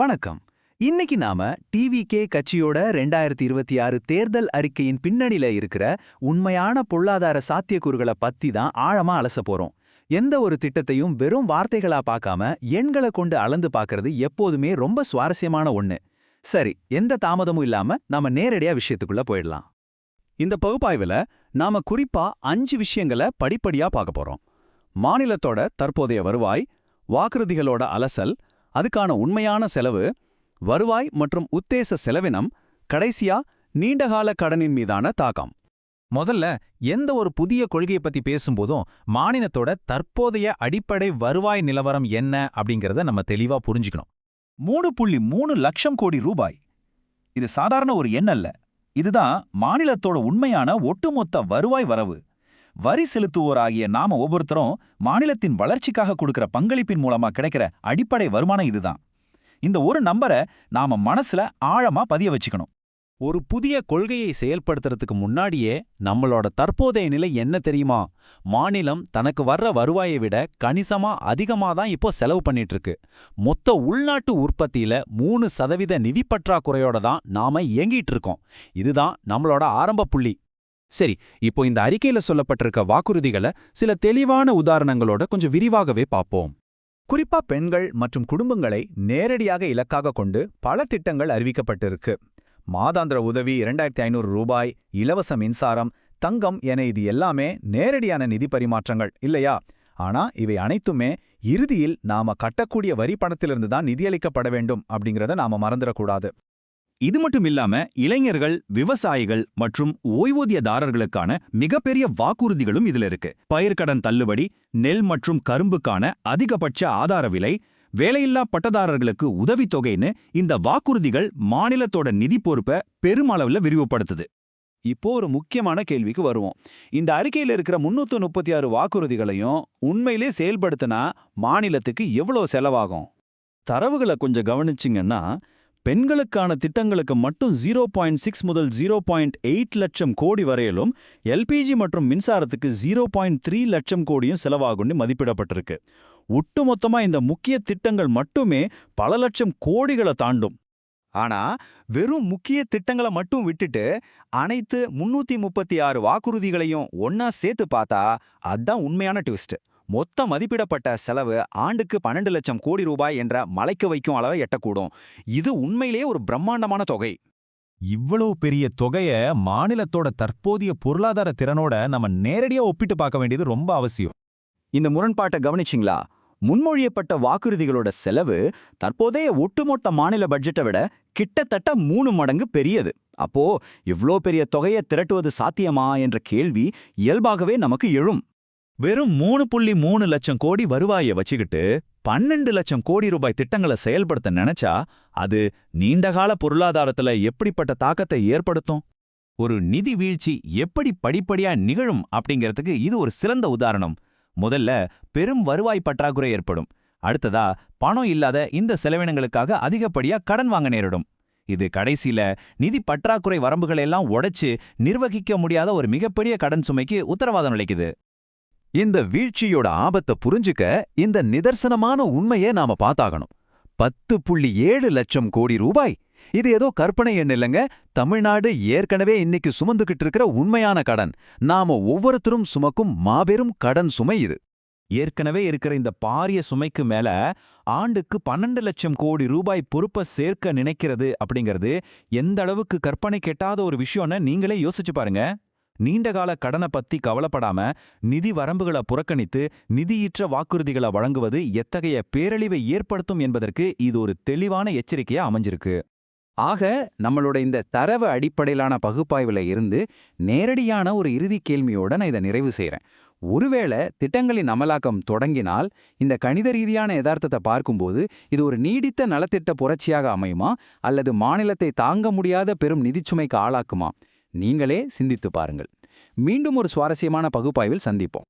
வணக்கம். இன்னைக்கு நாம டிவிகே கட்சியோட 2026 தேர்தல் அறிக்கையின் பின்னணியில இருக்கிற உண்மையான பொருளாதார சாத்தியக்கூறுகளை பத்தி தான் ஆழமா அலச போறோம். எந்த ஒரு திட்டத்தையும் வெறும் வார்த்தைகளா பார்க்காம எண்களை கொண்டு அளந்து பார்க்கறது எப்போதுமே ரொம்ப சுவாரஸ்யமான ஒண்ணு. சரி, எந்த தாமதமும் இல்லாம நாம நேரடியா விஷயத்துக்குள்ள போயிடலாம். இந்த பகுப்பாய்வுல நாம குறிப்பா 5 விஷயங்களை படிப்படியா பார்க்க போறோம். மாநிலத்தோட தற்போதைய வருவாய், வாக்குறுதிகளோட அலசல், அதுக்கான உண்மையான செலவு, வருவாய் மற்றும் உத்தேச செலவினம், கடைசியா நீண்டகால கடனின் மீதான தாக்கம். முதல்ல எந்த ஒரு புதிய கொள்கையை பத்தி பேசும்போதும் மாநிலத்தோட தற்போதைய அடிப்படை வருவாய் நிலவரம் என்ன அப்படிங்கறத நம்ம தெளிவா புரிஞ்சுக்கணும். 3.3 லட்சம் கோடி ரூபாய். இது சாதாரண ஒரு எண் அல்ல. இதுதான் மாநிலத்தோட உண்மையான ஒட்டுமொத்த வருவாய் வரவு. வரி செலுத்துவோராகிய நாம ஒவ்வொருத்தரும் மாநிலத்தின் வளர்ச்சிக்காக கொடுக்கிற பங்களிப்பின் மூலமா கிடைக்கிற அடிப்படை வருமானம் இதுதான். இந்த ஒரு நம்பரை நாம மனசுல ஆழமா பதிய வச்சுக்கணும். ஒரு புதிய கொள்கையை செயல்படுத்துறதுக்கு முன்னாடியே நம்மளோட தற்போதைய நிலை என்ன தெரியுமா? மாநிலம் தனக்கு வர்ற வருவாயை விட கணிசமா அதிகமா தான் இப்போ செலவு பண்ணிட்டு இருக்கு. மொத்த உள்நாட்டு உற்பத்தியில 3% நிதி பற்றாக்குறையோட தான் நாம இயங்கிட்டு இருக்கோம். இதுதான் நம்மளோட ஆரம்ப புள்ளி. சரி, இப்போ இந்த அறிக்கையில சொல்லப்பட்டிருக்க வாக்குறுதிகளை சில தெளிவான உதாரணங்களோட கொஞ்சம் விரிவாகவே பார்ப்போம். குறிப்பா பெண்கள் மற்றும் குடும்பங்களை நேரடியாக இலக்காக கொண்டு பல திட்டங்கள் அறிவிக்கப்பட்டிருக்கு. மாதாந்திர உதவி 2500 ரூபாய், இலவச மின்சாரம், தங்கம் என இது எல்லாமே நேரடியான நிதி பரிமாற்றங்கள் இல்லையா? ஆனா இவை அனைத்துமே இறுதியில் நாம கட்டக்கூடிய வரி பணத்திலிருந்து தான் நிதியளிக்கப்பட வேண்டும் அப்படிங்கறத நாம மறந்துடக்கூடாது. இது மட்டும் இல்லாம இளைஞர்கள், விவசாயிகள் மற்றும் ஓய்வூதியதாரர்களுக்கான மிகப்பெரிய வாக்குறுதிகளும் இதுல இருக்கு. பயிர்க்கடன் தள்ளுபடி, நெல் மற்றும் கரும்புக்கான அதிகபட்ச ஆதார விலை, வேலையில்லா பட்டதாரர்களுக்கு உதவித்தொகைன்னு இந்த வாக்குறுதிகள் மாநிலத்தோட நிதி பொறுப்பை பெருமளவுல விரிவுபடுத்துது. இப்போ ஒரு முக்கியமான கேள்விக்கு வருவோம். இந்த அறிக்கையில் இருக்கிற 336 வாக்குறுதிகளையும் உண்மையிலே செயல்படுத்தினா மாநிலத்துக்கு எவ்வளவு செலவாகும்? தரவுகளை கொஞ்சம் கவனிச்சிங்கன்னா, பெண்களுக்கான திட்டங்களுக்கு மட்டும் 0.6 முதல் 0.8 லட்சம் கோடி வரையிலும், எல்பிஜி மற்றும் மின்சாரத்துக்கு 0.3 லட்சம் கோடியும் செலவாகும்னு மதிப்பிடப்பட்டிருக்கு. ஒட்டுமொத்தமா இந்த முக்கிய திட்டங்கள் மட்டுமே பல லட்சம் கோடிகளை தாண்டும். ஆனா வெறும் முக்கிய திட்டங்களை மட்டும் விட்டுட்டு அனைத்து 336 வாக்குறுதிகளையும் ஒன்னா சேர்த்து பார்த்தா அதான் உண்மையான ட்விஸ்ட். மொத்த மதிப்பிடப்பட்ட செலவு ஆண்டுக்கு 12 லட்சம் கோடி ரூபாய் என்ற மலைக்க வைக்கும் அளவை எட்டக்கூடும். இது உண்மையிலேயே ஒரு பிரம்மாண்டமான தொகை. இவ்வளவு பெரிய தொகைய மாநிலத்தோட தற்போதைய பொருளாதார திறனோட நம்ம நேரடியா ஒப்பிட்டு பார்க்க வேண்டியது ரொம்ப அவசியம். இந்த முரண்பாட்டை கவனிச்சிங்களா? முன்மொழியப்பட்ட வாக்குறுதிகளோட செலவு தற்போதைய ஒட்டுமொத்த மாநில பட்ஜெட்டை விட கிட்டத்தட்ட 3 மடங்கு பெரியது. அப்போ இவ்ளோ பெரிய தொகையை திரட்டுவது சாத்தியமா என்ற கேள்வி இயல்பாகவே நமக்கு எழும். வெறும் 3.3 லட்சம் கோடி வருவாயை வச்சுக்கிட்டு 12 லட்சம் கோடி ரூபாய் திட்டங்களை செயல்படுத்த நினைச்சா அது நீண்டகால பொருளாதாரத்துல எப்படிப்பட்ட தாக்கத்தை ஏற்படுத்தும்? ஒரு நிதி வீழ்ச்சி எப்படி படிப்படியா நிகழும் அப்படிங்கிறதுக்கு இது ஒரு சிறந்த உதாரணம். முதல்ல பெரும் வருவாய் பற்றாக்குறை ஏற்படும். அடுத்ததா பணம் இல்லாத இந்த செலவினங்களுக்காக அதிகப்படியா கடன் வாங்க நேரிடும். இது கடைசியில நிதி பற்றாக்குறை வரம்புகளெல்லாம் உடைச்சு நிர்வகிக்க முடியாத ஒரு மிகப்பெரிய கடன் சுமைக்கு உத்தரவாதம் அளிக்குது. இந்த வீழ்ச்சியோட ஆபத்தை புரிஞ்சுக்க இந்த நிதர்சனமான உண்மையை நாம பார்த்தாகணும். 10.7 லட்சம் கோடி ரூபாய். இது ஏதோ கற்பனை எண் இல்லைங்க. தமிழ்நாடு ஏற்கனவே இன்னைக்கு சுமந்துகிட்டு இருக்கிற உண்மையான கடன். நாம ஒவ்வொருத்தரும் சுமக்கும் மாபெரும் கடன் சுமை இது. ஏற்கனவே இருக்கிற இந்த பாரிய சுமைக்கு மேல ஆண்டுக்கு 12 லட்சம் கோடி ரூபாய் பொறுப்பை சேர்க்க நினைக்கிறது அப்படிங்கிறது எந்த அளவுக்கு கற்பனை கெட்டாத ஒரு விஷயம்னு நீங்களே யோசிச்சு பாருங்க. நீண்டகால கடனை பத்தி கவலைப்படாம நிதி வரம்புகளை புறக்கணித்து நிதியற்ற வாக்குறுதிகளை வழங்குவது எத்தகைய பேரழிவை ஏற்படுத்தும் என்பதற்கு இது ஒரு தெளிவான எச்சரிக்கையா அமைஞ்சிருக்கு. ஆக நம்மளோட இந்த தரவு அடிப்படையிலான பகுப்பாய்வுல இருந்து நேரடியான ஒரு இறுதி கேள்வியோட நான் இதை நிறைவு செய்கிறேன். ஒருவேளை திட்டங்களின் அமலாக்கம் தொடங்கினால் இந்த கணித ரீதியான யதார்த்தத்தை பார்க்கும்போது இது ஒரு நீடித்த நலத்திட்ட புரட்சியாக அமையுமா, அல்லது மாநிலத்தை தாங்க முடியாத பெரும் நிதிச்சுமைக்கு ஆளாக்குமா? நீங்களே சிந்தித்து பாருங்கள். மீண்டும் ஒரு சுவாரஸ்யமான பகுப்பாய்வில் சந்திப்போம்.